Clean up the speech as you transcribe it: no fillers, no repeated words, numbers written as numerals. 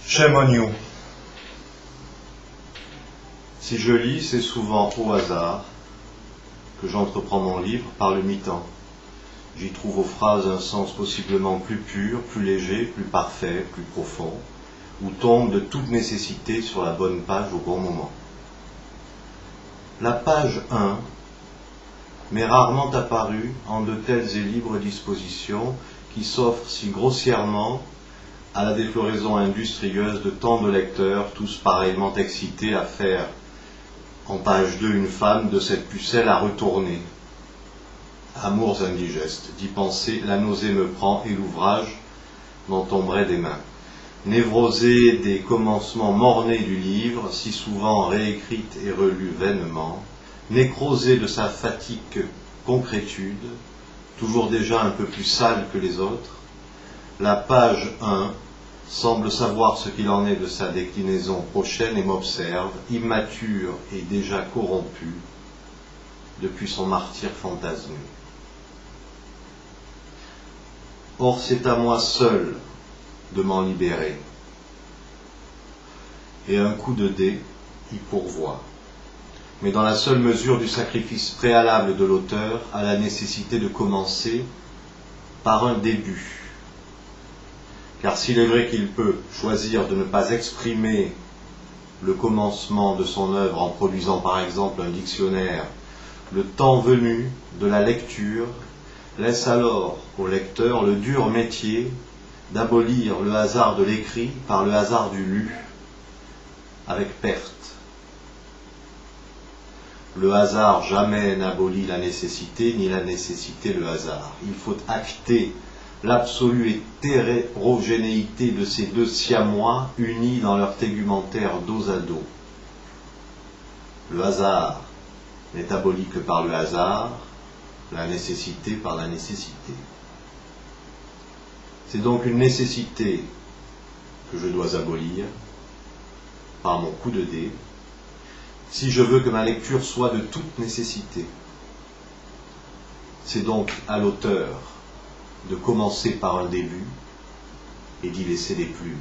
Shame on you. Si je lis, c'est souvent au hasard que j'entreprends mon livre par le mi-temps. J'y trouve aux phrases un sens possiblement plus pur, plus léger, plus parfait, plus profond, où tombe de toute nécessité sur la bonne page au bon moment. La page 1 m'est rarement apparue en de telles et libres dispositions qui s'offrent si grossièrement à la défloraison industrieuse de tant de lecteurs, tous pareillement excités à faire en page 2 une femme de cette pucelle à retourner. Amours indigestes, d'y penser, la nausée me prend et l'ouvrage m'en tomberait des mains. Névrosé des commencements mornés du livre, si souvent réécrite et relue vainement, nécrosé de sa fatigue concrétude, toujours déjà un peu plus sale que les autres, la page 1 semble savoir ce qu'il en est de sa déclinaison prochaine et m'observe, immature et déjà corrompu, depuis son martyre fantasmé. Or c'est à moi seul de m'en libérer, et un coup de dé y pourvoit, mais dans la seule mesure du sacrifice préalable de l'auteur à la nécessité de commencer par un début. Car s'il est vrai qu'il peut choisir de ne pas exprimer le commencement de son œuvre en produisant par exemple un dictionnaire, le temps venu de la lecture laisse alors au lecteur le dur métier d'abolir le hasard de l'écrit par le hasard du lu, avec perte. Le hasard jamais n'abolit la nécessité, ni la nécessité le hasard. Il faut acter l'absolue hétérogénéité de ces deux siamois unis dans leur tégumentaire dos à dos. Le hasard n'est aboli que par le hasard, la nécessité par la nécessité. C'est donc une nécessité que je dois abolir par mon coup de dé, si je veux que ma lecture soit de toute nécessité. C'est donc à l'auteur de commencer par un début et d'y laisser des plumes.